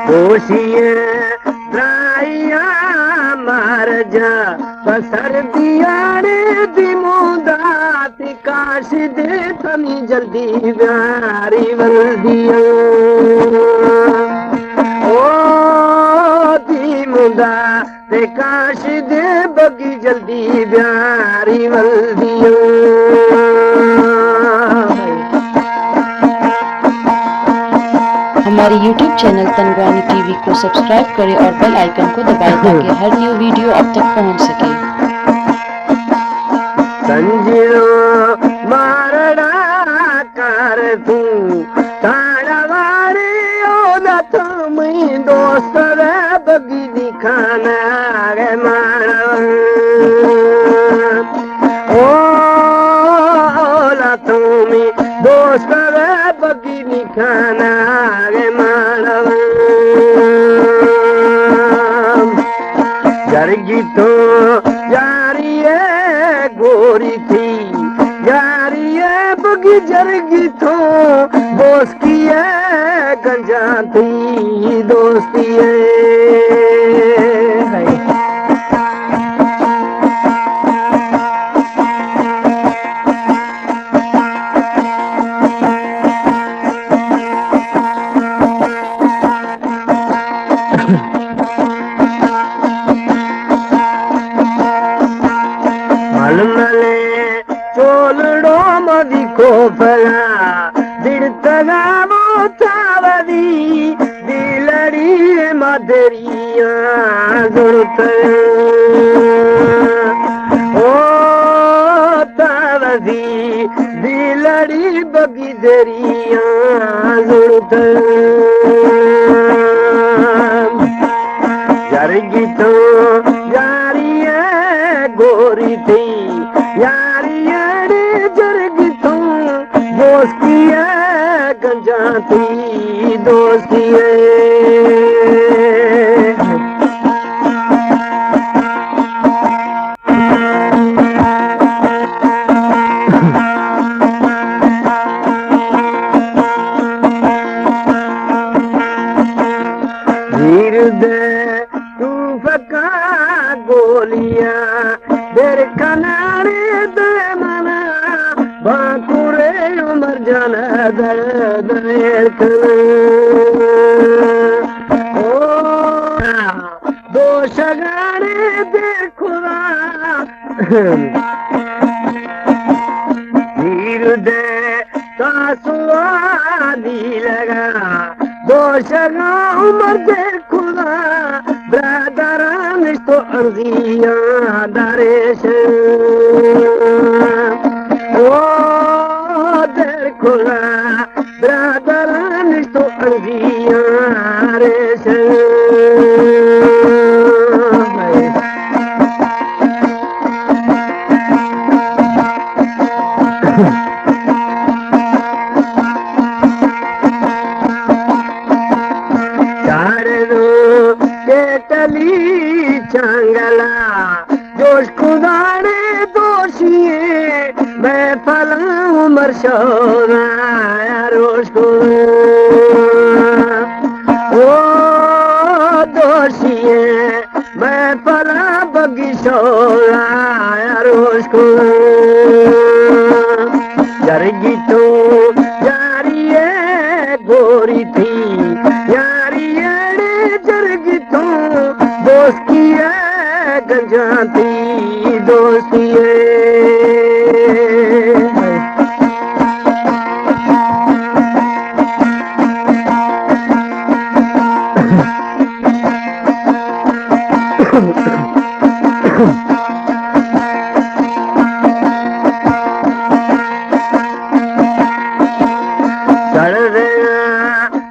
होशिए ड्राइया मार जा सर्दिया रे दिमुदा काश दे तनी जल्दी प्यारी वर्दिया ओ दिमुदा ते काश दे बगी जल्दी प्यारी वर्दिया। हमारे YouTube चैनल तनवानी टीवी को सब्सक्राइब करें और बेल आइकन को दबाएं ताकि हर न्यू वीडियो आप तक पहुंच सके। संजियो मारड़ा कर तू ताड़वारी ओदा तुम दोस्त रे बगी दिखाना रे मारा ओला तुम दोस्त रे बगी दिखाना रे मारा जरगी तो यारी गोरी थी यारी बगी जरगी थो दोस्ती गंजा थी दोस्ती चोलड़ो मदी को फला दिड़तगा मोतावदी दिलड़ी मदरिया जुड़त ओ तावदी दिलड़ी बगी दरिया जुड़त जरगी तो यारी गोरी थी यारी जरगी तू दोस्ती गंजा थी दोस्ती धीर दे तू फका गोलिया देर कनारे दे मना बाकुरे उमर जाना दर्द ओ दोषगारे दे खुदा धीर दे तासुआ दी लगा दोषगा उमर दे खुदा ब्रदरान तो अर्जिया दरेश ओ दर खुदा ब्रदरान तो अर्जिया रेश केटली चांगला जोश खुदारे दोषिए मैं फला उमर शोरा रोश ओ दोषिए मैं फला बगी शोरा रोश जरगी तो यारी गोरी थी यारी जरगी तू दोस्ती गंजा थी दोस्ती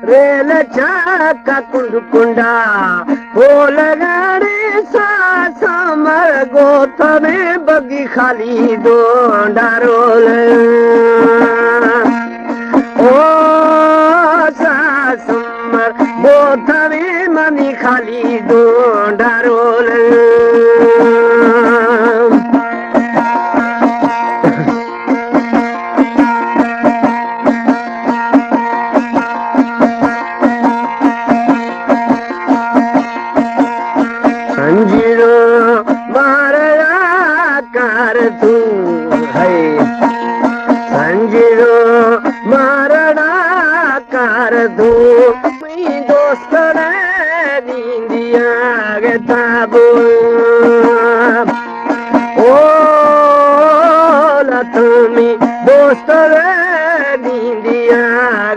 रेल चाका कुंड कुंडा हो लगारे सा मर गोथ में बगी खाली दो डारोल ओ सासमर गोथ में मनी खाली दो डारोल ताबो ओ लतमी दोस्त रे दीदिया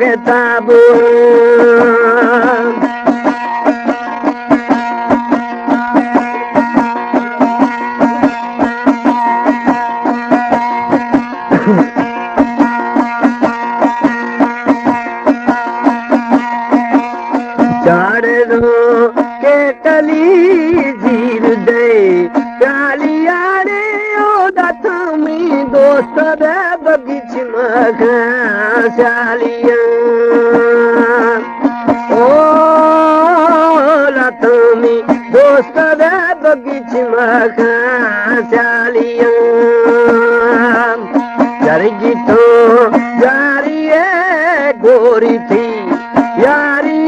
रे ताबो के कली जीर दे कालिया रे ओ दथमी दोस्त रे बगीच मखा शालिया ओ लथमी दोस्त रे बगीच मखा शालिया जरगी तो जारी है गोरी थी यारी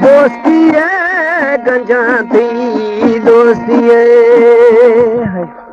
दोस्ती है गंजा थी दोस्ती है।